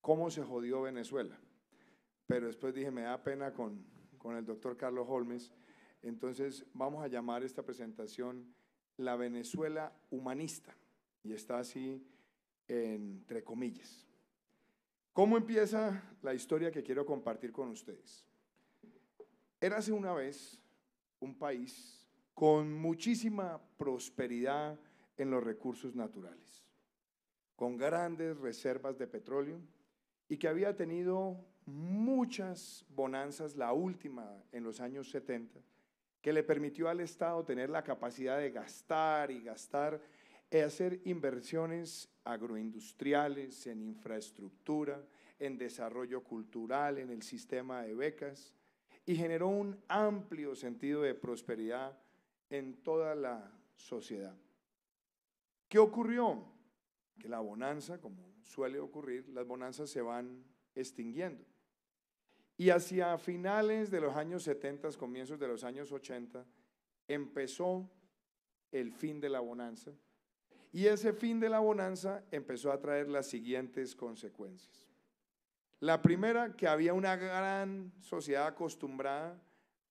cómo se jodió Venezuela. Pero después dije, me da pena con el doctor Carlos Holmes, entonces vamos a llamar esta presentación La Venezuela Humanista, y está así entre comillas. ¿Cómo empieza la historia que quiero compartir con ustedes? Érase una vez un país con muchísima prosperidad en los recursos naturales, con grandes reservas de petróleo y que había tenido muchas bonanzas, la última en los años 70, que le permitió al Estado tener la capacidad de gastar y gastar, hacer inversiones agroindustriales, en infraestructura, en desarrollo cultural, en el sistema de becas, y generó un amplio sentido de prosperidad en toda la sociedad. ¿Qué ocurrió? Que la bonanza, como suele ocurrir, las bonanzas se van extinguiendo. Y hacia finales de los años 70, comienzos de los años 80, empezó el fin de la bonanza. Y ese fin de la bonanza empezó a traer las siguientes consecuencias. La primera, que había una gran sociedad acostumbrada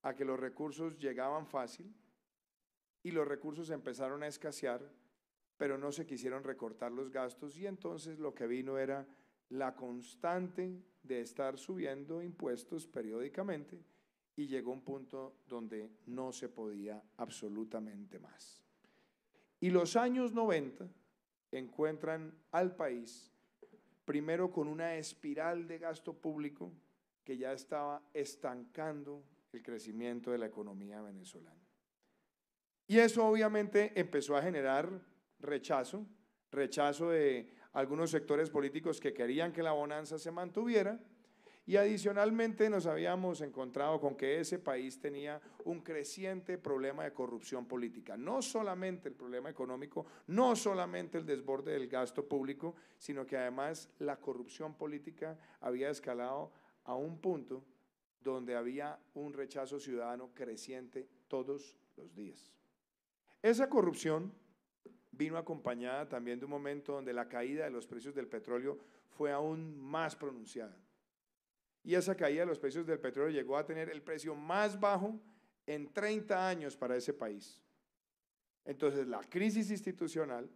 a que los recursos llegaban fácil y los recursos empezaron a escasear, pero no se quisieron recortar los gastos y entonces lo que vino era la constante de estar subiendo impuestos periódicamente y llegó un punto donde no se podía absolutamente más. Y los años 90 encuentran al país primero con una espiral de gasto público que ya estaba estancando el crecimiento de la economía venezolana. Y eso obviamente empezó a generar rechazo de algunos sectores políticos que querían que la bonanza se mantuviera, y adicionalmente nos habíamos encontrado con que ese país tenía un creciente problema de corrupción política. No solamente el problema económico, no solamente el desborde del gasto público, sino que además la corrupción política había escalado a un punto donde había un rechazo ciudadano creciente todos los días. Esa corrupción vino acompañada también de un momento donde la caída de los precios del petróleo fue aún más pronunciada. Y esa caída de los precios del petróleo llegó a tener el precio más bajo en 30 años para ese país. Entonces, la crisis institucional,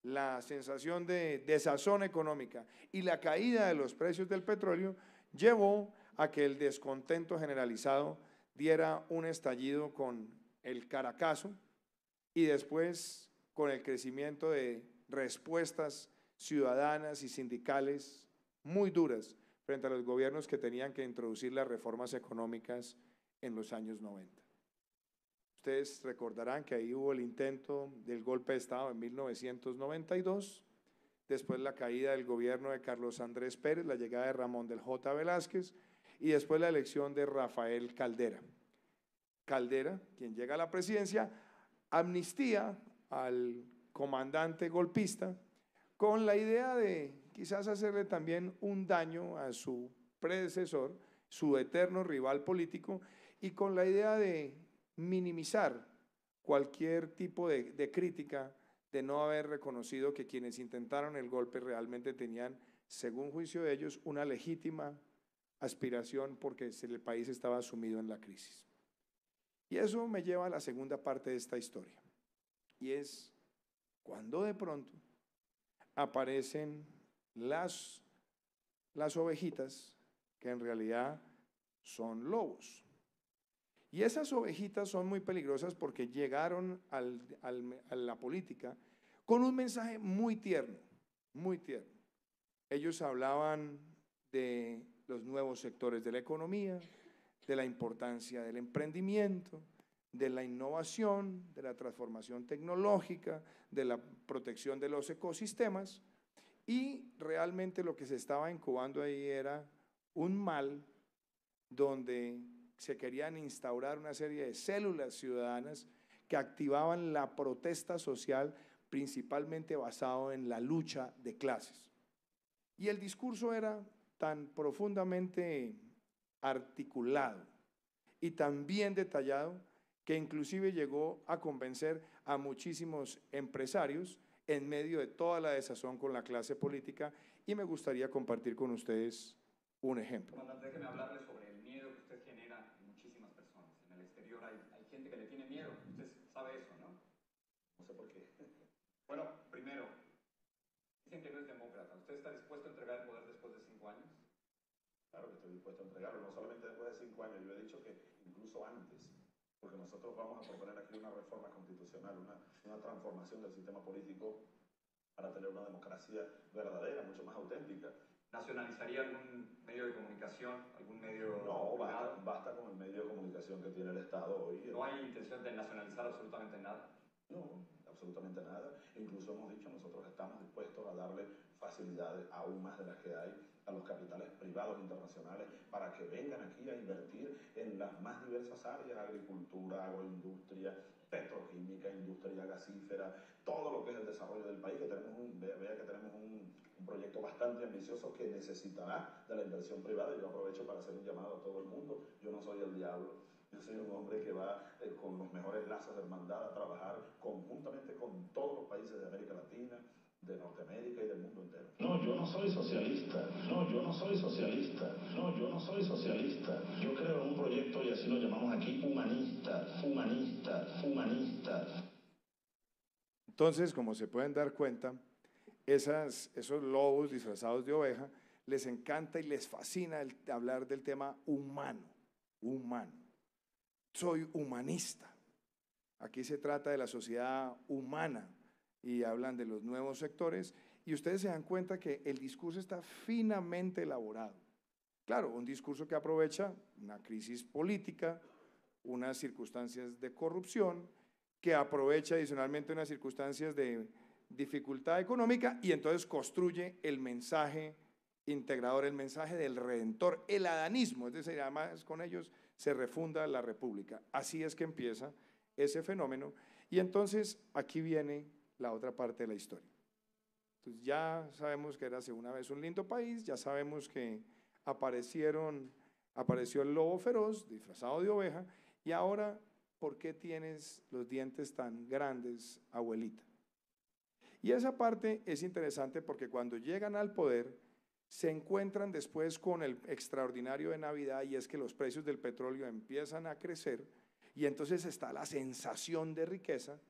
la sensación de desazón económica y la caída de los precios del petróleo llevó a que el descontento generalizado diera un estallido con el Caracazo y después con el crecimiento de respuestas ciudadanas y sindicales muy duras frente a los gobiernos que tenían que introducir las reformas económicas en los años 90. Ustedes recordarán que ahí hubo el intento del golpe de Estado en 1992, después la caída del gobierno de Carlos Andrés Pérez, la llegada de Ramón del J. Velázquez y después la elección de Rafael Caldera. Caldera, quien llega a la presidencia, amnistía al comandante golpista con la idea de quizás hacerle también un daño a su predecesor, su eterno rival político, y con la idea de minimizar cualquier tipo de crítica de no haber reconocido que quienes intentaron el golpe realmente tenían, según juicio de ellos, una legítima aspiración porque el país estaba sumido en la crisis. Y eso me lleva a la segunda parte de esta historia, y es cuando de pronto aparecen las ovejitas que en realidad son lobos. Y esas ovejitas son muy peligrosas porque llegaron a la política con un mensaje muy tierno, muy tierno. Ellos hablaban de los nuevos sectores de la economía, de la importancia del emprendimiento, de la innovación, de la transformación tecnológica, de la protección de los ecosistemas, y realmente lo que se estaba incubando ahí era un mal donde se querían instaurar una serie de células ciudadanas que activaban la protesta social, principalmente basado en la lucha de clases. Y el discurso era tan profundamente articulado y tan bien detallado que inclusive llegó a convencer a muchísimos empresarios en medio de toda la desazón con la clase política, y me gustaría compartir con ustedes un ejemplo. Comandante, déjeme hablarle sobre el miedo que usted genera en muchísimas personas. En el exterior hay gente que le tiene miedo, usted sabe eso, ¿no? No sé por qué. Bueno, primero, dicen que no es demócrata. ¿Usted está dispuesto a entregar el poder después de 5 años? Claro que estoy dispuesto a entregarlo, no solamente después de 5 años, yo he dicho que incluso antes, porque nosotros vamos a proponer aquí una reforma constitucional, una transformación del sistema político para tener una democracia verdadera, mucho más auténtica. ¿Nacionalizaría algún medio de comunicación, algún medio No, privado? basta con el medio de comunicación que tiene el Estado hoy. ¿No hay intención de nacionalizar absolutamente nada? No, absolutamente nada. Incluso hemos dicho, nosotros estamos dispuestos a darle facilidades aún más de las que hay a los capitales privados internacionales para que vengan aquí a invertir en las más diversas áreas: agricultura, agroindustria, petroquímica, industria gasífera, todo lo que es el desarrollo del país, que tenemos vea que tenemos un proyecto bastante ambicioso que necesitará de la inversión privada. Yo aprovecho para hacer un llamado a todo el mundo. Yo no soy el diablo, yo soy un hombre que va con los mejores lazos de hermandad a trabajar conjuntamente con todos los países de América Latina, de Norteamérica y del mundo entero. No, yo no soy socialista. No, yo no soy socialista. No, yo no soy socialista. Yo creo en un proyecto, y así lo llamamos aquí, humanista, humanista, humanista. Entonces, como se pueden dar cuenta, esos lobos disfrazados de oveja les encanta y les fascina hablar del tema humano, humano. Soy humanista. Aquí se trata de la sociedad humana y hablan de los nuevos sectores, y ustedes se dan cuenta que el discurso está finamente elaborado. Claro, un discurso que aprovecha una crisis política, unas circunstancias de corrupción, que aprovecha adicionalmente unas circunstancias de dificultad económica, y entonces construye el mensaje integrador, el mensaje del Redentor, el adanismo, es decir, además con ellos se refunda la República. Así es que empieza ese fenómeno, y entonces aquí viene la otra parte de la historia. Entonces ya sabemos que érase una vez un lindo país, ya sabemos que apareció el lobo feroz disfrazado de oveja, y ahora, ¿por qué tienes los dientes tan grandes, abuelita? Y esa parte es interesante porque cuando llegan al poder se encuentran después con el extraordinario de Navidad, y es que los precios del petróleo empiezan a crecer, y entonces está la sensación de riqueza,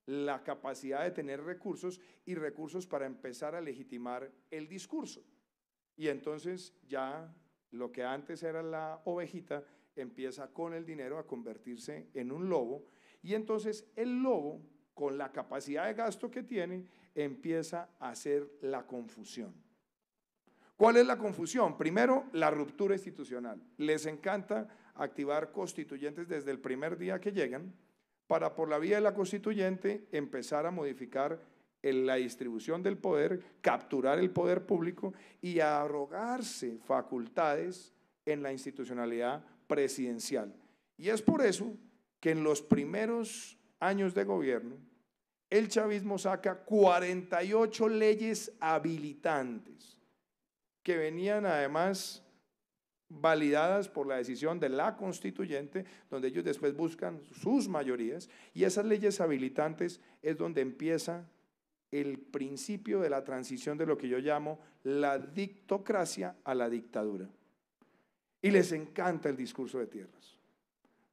la capacidad de tener recursos y recursos para empezar a legitimar el discurso. Y entonces ya lo que antes era la ovejita empieza con el dinero a convertirse en un lobo, y entonces el lobo, con la capacidad de gasto que tiene, empieza a hacer la confusión. ¿Cuál es la confusión? Primero, la ruptura institucional. Les encanta activar constituyentes desde el primer día que llegan para, por la vía de la constituyente, empezar a modificar la distribución del poder, capturar el poder público y a arrogarse facultades en la institucionalidad presidencial. Y es por eso que en los primeros años de gobierno, el chavismo saca 48 leyes habilitantes que venían además validadas por la decisión de la constituyente, donde ellos después buscan sus mayorías, y esas leyes habilitantes es donde empieza el principio de la transición de lo que yo llamo la dictocracia a la dictadura. Y les encanta el discurso de tierras,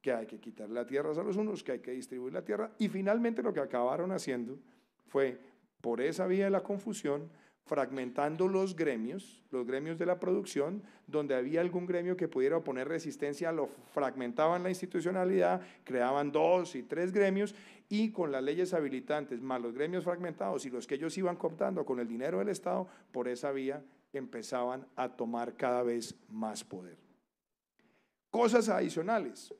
que hay que quitar las tierras a los unos, que hay que distribuir la tierra, y finalmente lo que acabaron haciendo fue, por esa vía de la confusión, fragmentando los gremios de la producción, donde había algún gremio que pudiera oponer resistencia, lo fragmentaban la institucionalidad, creaban 2 y 3 gremios, y con las leyes habilitantes, más los gremios fragmentados y los que ellos iban cooptando con el dinero del Estado, por esa vía empezaban a tomar cada vez más poder. Cosas adicionales,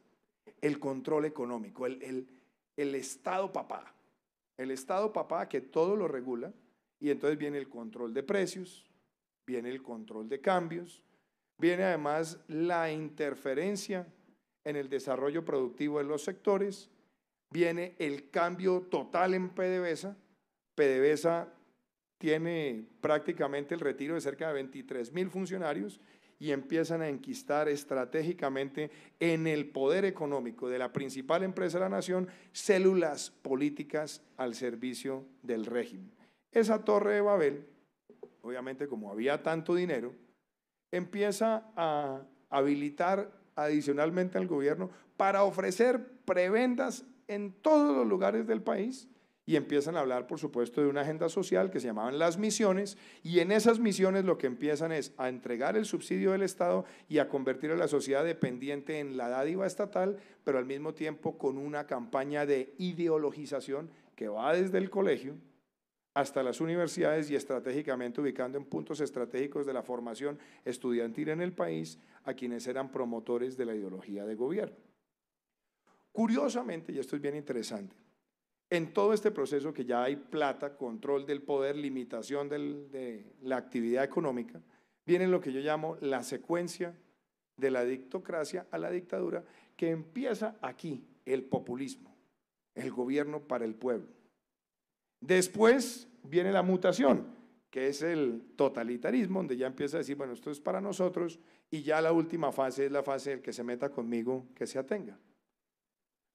el control económico, el Estado papá, que todo lo regula. Y entonces viene el control de precios, viene el control de cambios, viene además la interferencia en el desarrollo productivo de los sectores, viene el cambio total en PDVSA. PDVSA tiene prácticamente el retiro de cerca de 23.000 funcionarios y empiezan a enquistar estratégicamente en el poder económico de la principal empresa de la nación células políticas al servicio del régimen. esa torre de Babel, obviamente como había tanto dinero, empieza a habilitar adicionalmente al gobierno para ofrecer prebendas en todos los lugares del país y empiezan a hablar, por supuesto, de una agenda social que se llamaban las misiones, y en esas misiones lo que empiezan es a entregar el subsidio del Estado y a convertir a la sociedad dependiente en la dádiva estatal, pero al mismo tiempo con una campaña de ideologización que va desde el colegio hasta las universidades y estratégicamente ubicando en puntos estratégicos de la formación estudiantil en el país a quienes eran promotores de la ideología de gobierno. Curiosamente, y esto es bien interesante, en todo este proceso que ya hay plata, control del poder, limitación de la actividad económica, viene lo que yo llamo la secuencia de la dictocracia a la dictadura, que empieza aquí, el populismo, el gobierno para el pueblo. Después viene la mutación, que es el totalitarismo, donde ya empieza a decir, bueno, esto es para nosotros, y ya la última fase es la fase del que se meta conmigo, que se atenga.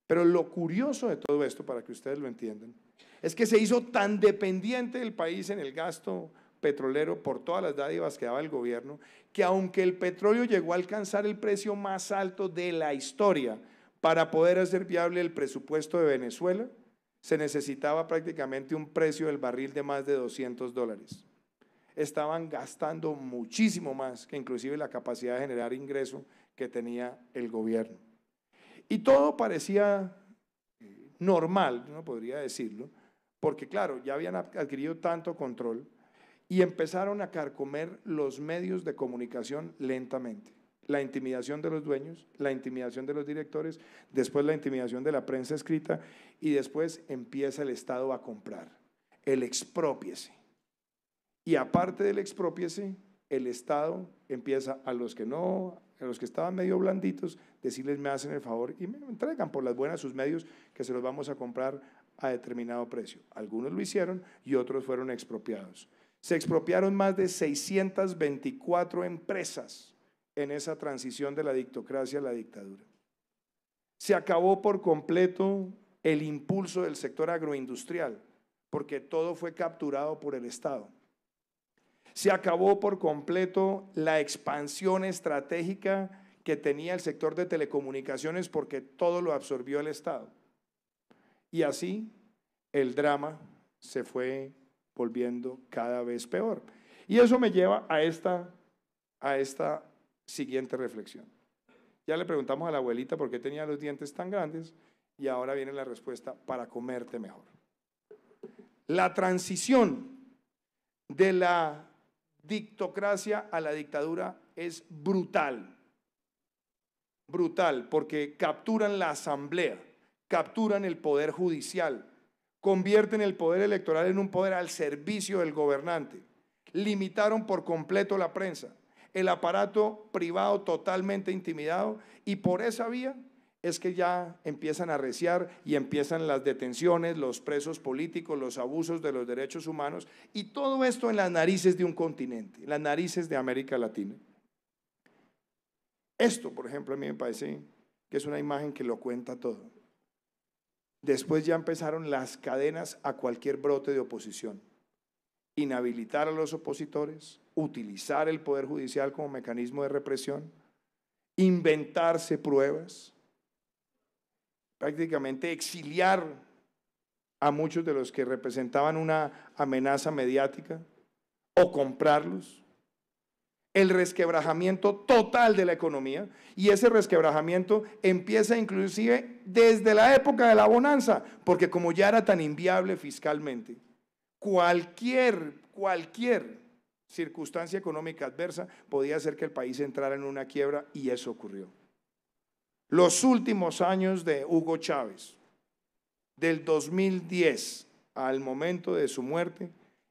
Pero lo curioso de todo esto, para que ustedes lo entiendan, es que se hizo tan dependiente el país en el gasto petrolero por todas las dádivas que daba el gobierno, que aunque el petróleo llegó a alcanzar el precio más alto de la historia para poder hacer viable el presupuesto de Venezuela, se necesitaba prácticamente un precio del barril de más de $200. Estaban gastando muchísimo más que inclusive la capacidad de generar ingreso que tenía el gobierno. Y todo parecía normal, no podría decirlo, porque claro, ya habían adquirido tanto control y empezaron a carcomer los medios de comunicación lentamente. La intimidación de los dueños, la intimidación de los directores, después la intimidación de la prensa escrita y después empieza el Estado a comprar, el exprópiese. Y aparte del exprópiese, el Estado empieza a los que estaban medio blanditos, decirles me hacen el favor y me entregan por las buenas sus medios que se los vamos a comprar a determinado precio. Algunos lo hicieron y otros fueron expropiados. Se expropiaron más de 624 empresas en esa transición de la dictocracia a la dictadura. Se acabó por completo el impulso del sector agroindustrial, porque todo fue capturado por el Estado. Se acabó por completo la expansión estratégica que tenía el sector de telecomunicaciones, porque todo lo absorbió el Estado. Y así el drama se fue volviendo cada vez peor. Y eso me lleva a esta siguiente reflexión. Ya le preguntamos a la abuelita por qué tenía los dientes tan grandes y ahora viene la respuesta: para comerte mejor. La transición de la dictocracia a la dictadura es brutal. Brutal, porque capturan la asamblea, capturan el poder judicial, convierten el poder electoral en un poder al servicio del gobernante, limitaron por completo la prensa, el aparato privado totalmente intimidado, y por esa vía es que ya empiezan a arreciar y empiezan las detenciones, los presos políticos, los abusos de los derechos humanos, y todo esto en las narices de un continente, en las narices de América Latina. Esto, por ejemplo, a mí me parece que es una imagen que lo cuenta todo. Después ya empezaron las cadenas a cualquier brote de oposición. Inhabilitar a los opositores, utilizar el Poder Judicial como mecanismo de represión, inventarse pruebas, prácticamente exiliar a muchos de los que representaban una amenaza mediática o comprarlos. El resquebrajamiento total de la economía, y ese resquebrajamiento empieza inclusive desde la época de la bonanza, porque como ya era tan inviable fiscalmente, cualquier circunstancia económica adversa podía hacer que el país entrara en una quiebra, y eso ocurrió. Los últimos años de Hugo Chávez, del 2010 al momento de su muerte,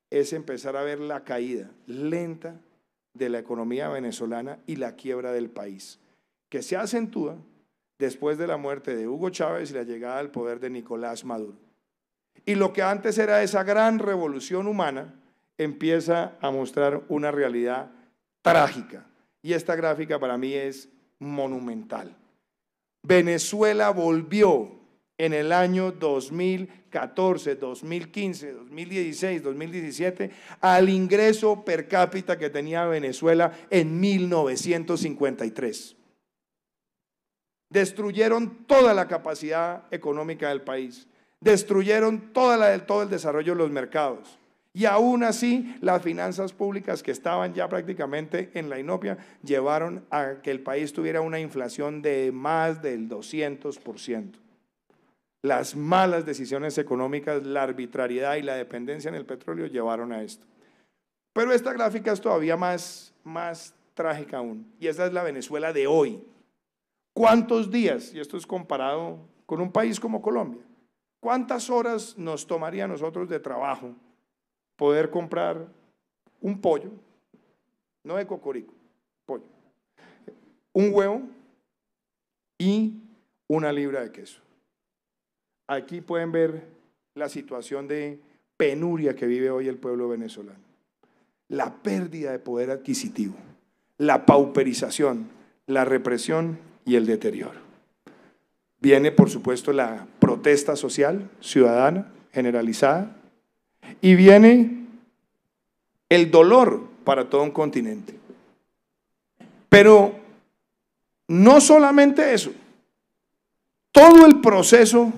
es empezar a ver la caída lenta de la economía venezolana y la quiebra del país, que se acentúa después de la muerte de Hugo Chávez y la llegada al poder de Nicolás Maduro. Y lo que antes era esa gran revolución humana empieza a mostrar una realidad trágica, y esta gráfica para mí es monumental. Venezuela volvió en el año 2014, 2015, 2016, 2017 al ingreso per cápita que tenía Venezuela en 1953. Destruyeron toda la capacidad económica del país, destruyeron todo el desarrollo de los mercados. Y aún así, las finanzas públicas que estaban ya prácticamente en la inopia llevaron a que el país tuviera una inflación de más del 200%. Las malas decisiones económicas, la arbitrariedad y la dependencia en el petróleo llevaron a esto. Pero esta gráfica es todavía más trágica aún, y esa es la Venezuela de hoy. ¿Cuántos días? Y esto es comparado con un país como Colombia. ¿Cuántas horas nos tomaría a nosotros de trabajo poder comprar un pollo, no de cocorico, pollo, un huevo y una libra de queso? Aquí pueden ver la situación de penuria que vive hoy el pueblo venezolano. La pérdida de poder adquisitivo, la pauperización, la represión y el deterioro. Viene, por supuesto, la protesta social, ciudadana, generalizada, y viene el dolor para todo un continente. Pero no solamente eso, todo el proceso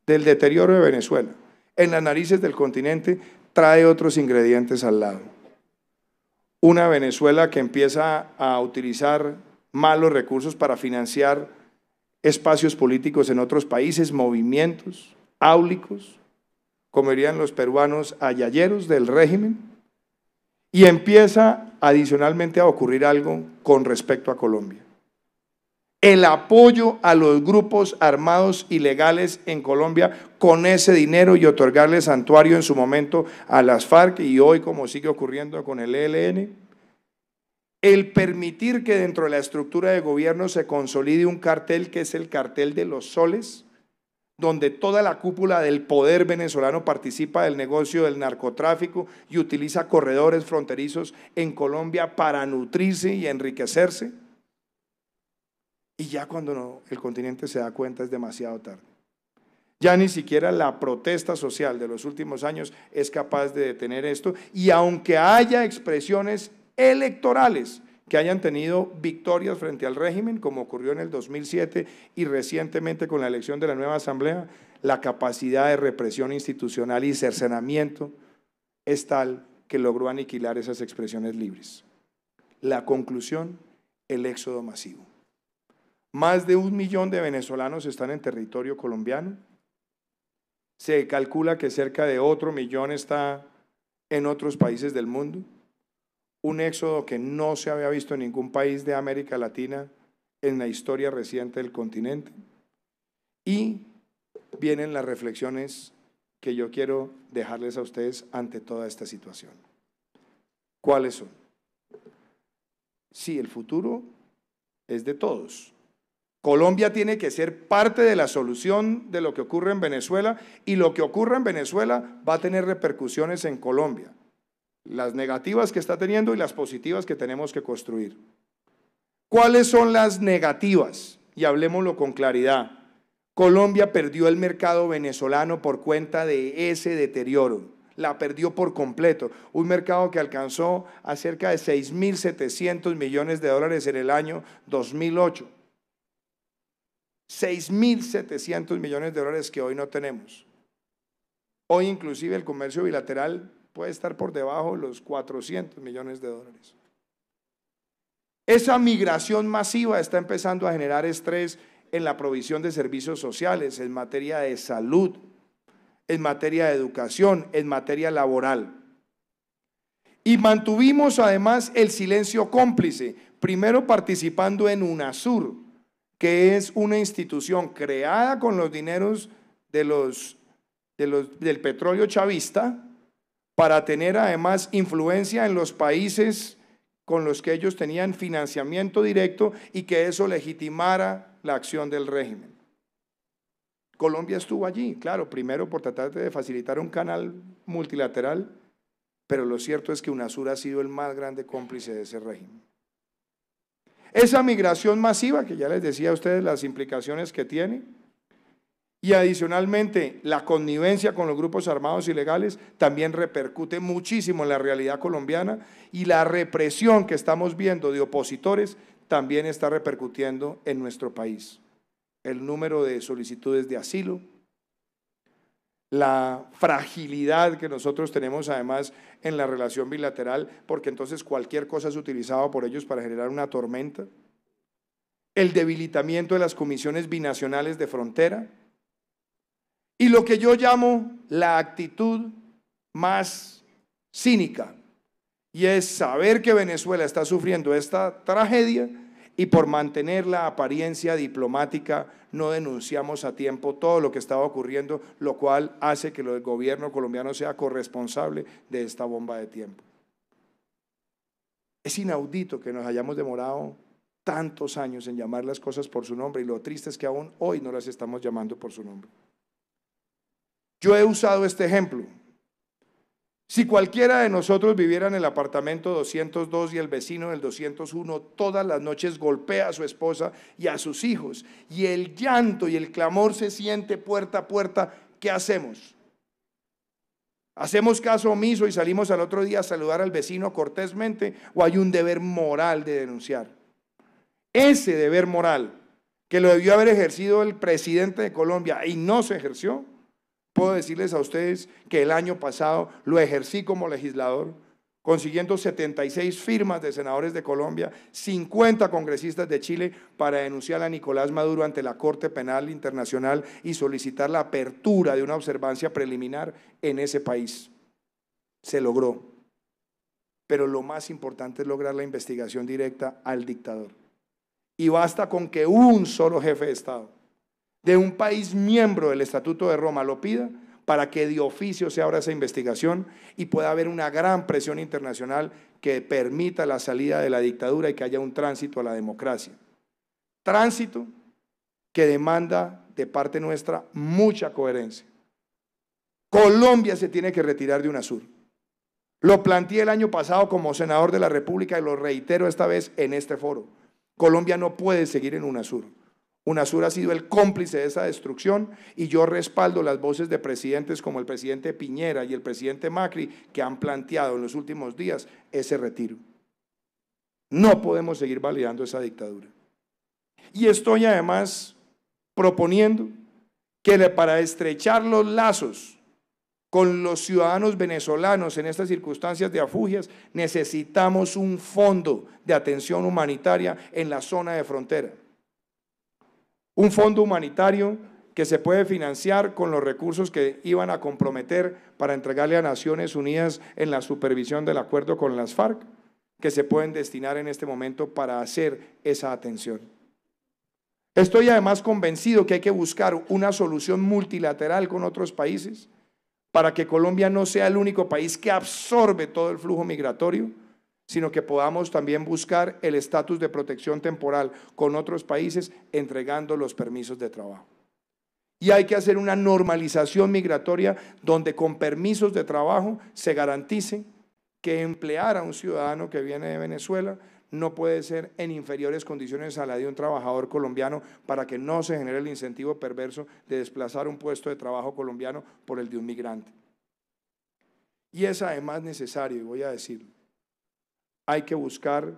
del deterioro de Venezuela en las narices del continente trae otros ingredientes al lado. Una Venezuela que empieza a utilizar malos recursos para financiar espacios políticos en otros países, movimientos áulicos, como dirían los peruanos, ayayeros del régimen, y empieza adicionalmente a ocurrir algo con respecto a Colombia. El apoyo a los grupos armados ilegales en Colombia con ese dinero y otorgarle santuario en su momento a las FARC y hoy como sigue ocurriendo con el ELN. El permitir que dentro de la estructura de gobierno se consolide un cartel que es el cartel de los soles, donde toda la cúpula del poder venezolano participa del negocio del narcotráfico y utiliza corredores fronterizos en Colombia para nutrirse y enriquecerse. Y ya cuando el continente se da cuenta es demasiado tarde. Ya ni siquiera la protesta social de los últimos años es capaz de detener esto, y aunque haya expresiones electorales que hayan tenido victorias frente al régimen, como ocurrió en el 2007 y recientemente con la elección de la nueva asamblea, la capacidad de represión institucional y cercenamiento es tal que logró aniquilar esas expresiones libres. La conclusión, el éxodo masivo. Más de 1 millón de venezolanos están en territorio colombiano. Se calcula que cerca de otro millón está en otros países del mundo. Un éxodo que no se había visto en ningún país de América Latina en la historia reciente del continente. Y vienen las reflexiones que yo quiero dejarles a ustedes ante toda esta situación. ¿Cuáles son? Sí, el futuro es de todos. Colombia tiene que ser parte de la solución de lo que ocurre en Venezuela, y lo que ocurre en Venezuela va a tener repercusiones en Colombia. Las negativas que está teniendo y las positivas que tenemos que construir. ¿Cuáles son las negativas? Y hablemoslo con claridad. Colombia perdió el mercado venezolano por cuenta de ese deterioro. La perdió por completo. Un mercado que alcanzó a cerca de 6.700 millones de dólares en el año 2008. 6.700 millones de dólares que hoy no tenemos. Hoy inclusive el comercio bilateral puede estar por debajo de los 400 millones de dólares. Esa migración masiva está empezando a generar estrés en la provisión de servicios sociales, en materia de salud, en materia de educación, en materia laboral. Y mantuvimos además el silencio cómplice, primero participando en UNASUR, que es una institución creada con los dineros del petróleo chavista, para tener además influencia en los países con los que ellos tenían financiamiento directo y que eso legitimara la acción del régimen. Colombia estuvo allí, claro, primero por tratar de facilitar un canal multilateral, pero lo cierto es que UNASUR ha sido el más grande cómplice de ese régimen. Esa migración masiva, que ya les decía a ustedes las implicaciones que tiene, Y adicionalmente, la connivencia con los grupos armados ilegales también repercute muchísimo en la realidad colombiana, y la represión que estamos viendo de opositores también está repercutiendo en nuestro país. El número de solicitudes de asilo, la fragilidad que nosotros tenemos además en la relación bilateral, porque entonces cualquier cosa es utilizada por ellos para generar una tormenta, el debilitamiento de las comisiones binacionales de frontera, y lo que yo llamo la actitud más cínica, y es saber que Venezuela está sufriendo esta tragedia y por mantener la apariencia diplomática no denunciamos a tiempo todo lo que estaba ocurriendo, lo cual hace que el gobierno colombiano sea corresponsable de esta bomba de tiempo. Es inaudito que nos hayamos demorado tantos años en llamar las cosas por su nombre, y lo triste es que aún hoy no las estamos llamando por su nombre. Yo he usado este ejemplo. Si cualquiera de nosotros viviera en el apartamento 202 y el vecino del 201 todas las noches golpea a su esposa y a sus hijos, y el llanto y el clamor se siente puerta a puerta, ¿qué hacemos? ¿Hacemos caso omiso y salimos al otro día a saludar al vecino cortésmente, o hay un deber moral de denunciar? Ese deber moral, que lo debió haber ejercido el presidente de Colombia y no se ejerció, puedo decirles a ustedes que el año pasado lo ejercí como legislador, consiguiendo 76 firmas de senadores de Colombia, 50 congresistas de Chile, para denunciar a Nicolás Maduro ante la Corte Penal Internacional y solicitar la apertura de una observancia preliminar en ese país. Se logró, pero lo más importante es lograr la investigación directa al dictador. Y basta con que un solo jefe de Estado de un país miembro del Estatuto de Roma lo pida para que de oficio se abra esa investigación y pueda haber una gran presión internacional que permita la salida de la dictadura y que haya un tránsito a la democracia. Tránsito que demanda de parte nuestra mucha coherencia. Colombia se tiene que retirar de UNASUR. Lo planteé el año pasado como senador de la República y lo reitero esta vez en este foro. Colombia no puede seguir en UNASUR. UNASUR ha sido el cómplice de esa destrucción, y yo respaldo las voces de presidentes como el presidente Piñera y el presidente Macri, que han planteado en los últimos días ese retiro. No podemos seguir validando esa dictadura. Y estoy además proponiendo que para estrechar los lazos con los ciudadanos venezolanos en estas circunstancias de afugias, necesitamos un fondo de atención humanitaria en la zona de frontera. Un fondo humanitario que se puede financiar con los recursos que iban a comprometer para entregarle a Naciones Unidas en la supervisión del acuerdo con las FARC, que se pueden destinar en este momento para hacer esa atención. Estoy además convencido que hay que buscar una solución multilateral con otros países para que Colombia no sea el único país que absorbe todo el flujo migratorio, sino que podamos también buscar el estatus de protección temporal con otros países, entregando los permisos de trabajo. Y hay que hacer una normalización migratoria donde con permisos de trabajo se garantice que emplear a un ciudadano que viene de Venezuela no puede ser en inferiores condiciones a la de un trabajador colombiano, para que no se genere el incentivo perverso de desplazar un puesto de trabajo colombiano por el de un migrante. Y es además necesario, y voy a decirlo, hay que buscar,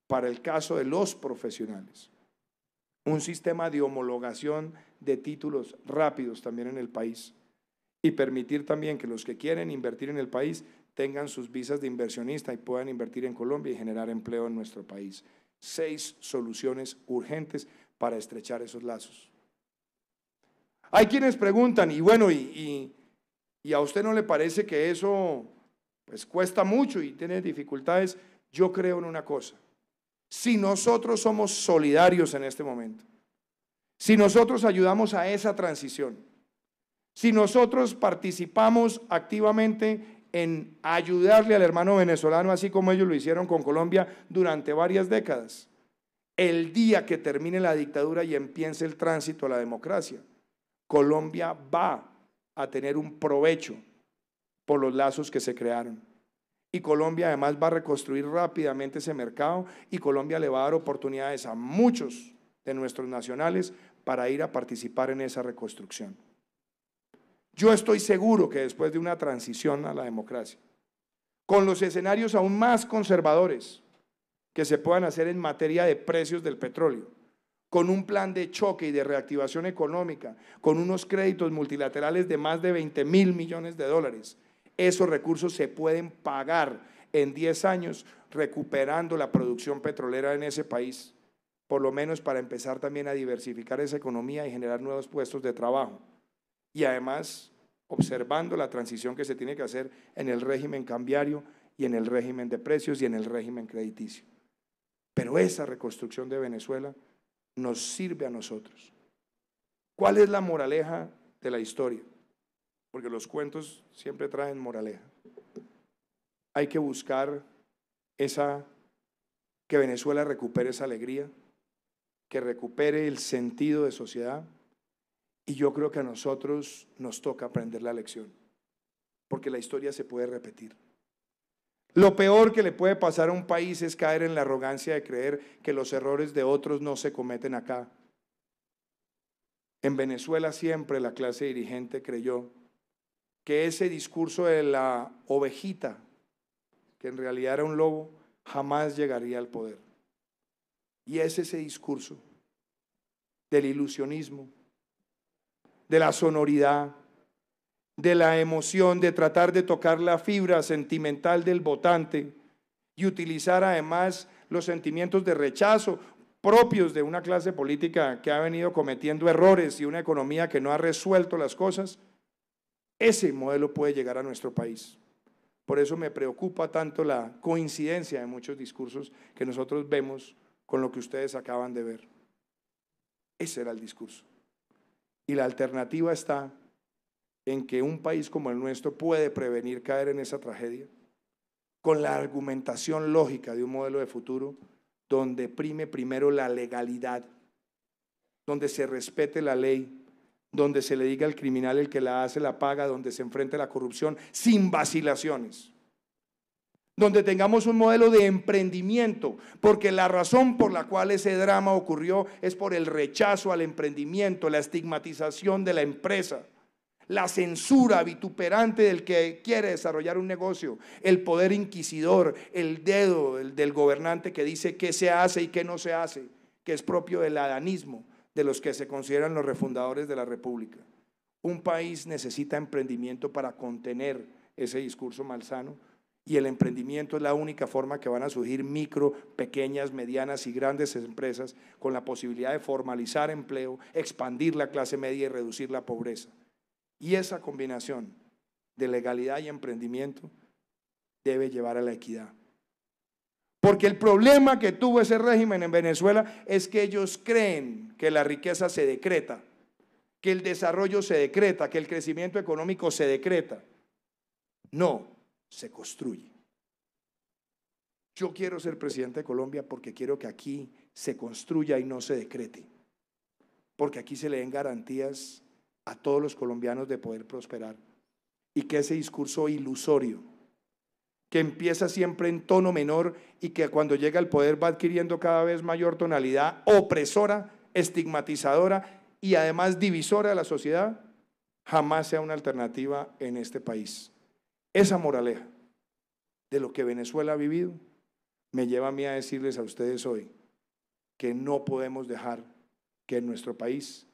para el caso de los profesionales, un sistema de homologación de títulos rápidos también en el país, y permitir también que los que quieren invertir en el país tengan sus visas de inversionista y puedan invertir en Colombia y generar empleo en nuestro país. 6 soluciones urgentes para estrechar esos lazos. Hay quienes preguntan, y bueno, ¿y a usted no le parece que eso pues cuesta mucho y tiene dificultades? Yo creo en una cosa: si nosotros somos solidarios en este momento, si nosotros ayudamos a esa transición, si nosotros participamos activamente en ayudarle al hermano venezolano, así como ellos lo hicieron con Colombia durante varias décadas, el día que termine la dictadura y empiece el tránsito a la democracia, Colombia va a tener un provecho por los lazos que se crearon. Y Colombia además va a reconstruir rápidamente ese mercado, y Colombia le va a dar oportunidades a muchos de nuestros nacionales para ir a participar en esa reconstrucción. Yo estoy seguro que después de una transición a la democracia, con los escenarios aún más conservadores que se puedan hacer en materia de precios del petróleo, con un plan de choque y de reactivación económica, con unos créditos multilaterales de más de 20.000 millones de dólares, esos recursos se pueden pagar en 10 años recuperando la producción petrolera en ese país, por lo menos para empezar también a diversificar esa economía y generar nuevos puestos de trabajo. Y además, observando la transición que se tiene que hacer en el régimen cambiario y en el régimen de precios y en el régimen crediticio. Pero esa reconstrucción de Venezuela nos sirve a nosotros. ¿Cuál es la moraleja de la historia? Porque los cuentos siempre traen moraleja. Hay que buscar que Venezuela recupere esa alegría, que recupere el sentido de sociedad, y yo creo que a nosotros nos toca aprender la lección, porque la historia se puede repetir. Lo peor que le puede pasar a un país es caer en la arrogancia de creer que los errores de otros no se cometen acá. En Venezuela siempre la clase dirigente creyó que ese discurso de la ovejita, que en realidad era un lobo, jamás llegaría al poder. Y es ese discurso del ilusionismo, de la sonoridad, de la emoción, de tratar de tocar la fibra sentimental del votante y utilizar además los sentimientos de rechazo propios de una clase política que ha venido cometiendo errores y una economía que no ha resuelto las cosas. Ese modelo puede llegar a nuestro país. Por eso me preocupa tanto la coincidencia de muchos discursos que nosotros vemos con lo que ustedes acaban de ver. Ese era el discurso. Y la alternativa está en que un país como el nuestro puede prevenir caer en esa tragedia con la argumentación lógica de un modelo de futuro donde prime primero la legalidad, donde se respete la ley, donde se le diga al criminal el que la hace la paga, donde se enfrente la corrupción sin vacilaciones, donde tengamos un modelo de emprendimiento, porque la razón por la cual ese drama ocurrió es por el rechazo al emprendimiento, la estigmatización de la empresa, la censura vituperante del que quiere desarrollar un negocio, el poder inquisidor, el dedo del gobernante que dice qué se hace y qué no se hace, que es propio del adanismo de los que se consideran los refundadores de la República. Un país necesita emprendimiento para contener ese discurso malsano, y el emprendimiento es la única forma que van a surgir micro, pequeñas, medianas y grandes empresas con la posibilidad de formalizar empleo, expandir la clase media y reducir la pobreza. Y esa combinación de legalidad y emprendimiento debe llevar a la equidad. Porque el problema que tuvo ese régimen en Venezuela es que ellos creen que la riqueza se decreta, que el desarrollo se decreta, que el crecimiento económico se decreta. No, se construye. Yo quiero ser presidente de Colombia porque quiero que aquí se construya y no se decrete. Porque aquí se le den garantías a todos los colombianos de poder prosperar, y que ese discurso ilusorio que empieza siempre en tono menor y que cuando llega al poder va adquiriendo cada vez mayor tonalidad opresora, estigmatizadora y además divisora de la sociedad, jamás sea una alternativa en este país. Esa moraleja de lo que Venezuela ha vivido me lleva a mí a decirles a ustedes hoy que no podemos dejar que en nuestro país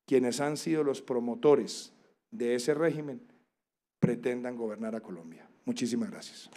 quienes han sido los promotores de ese régimen pretendan gobernar a Colombia. Muchísimas gracias.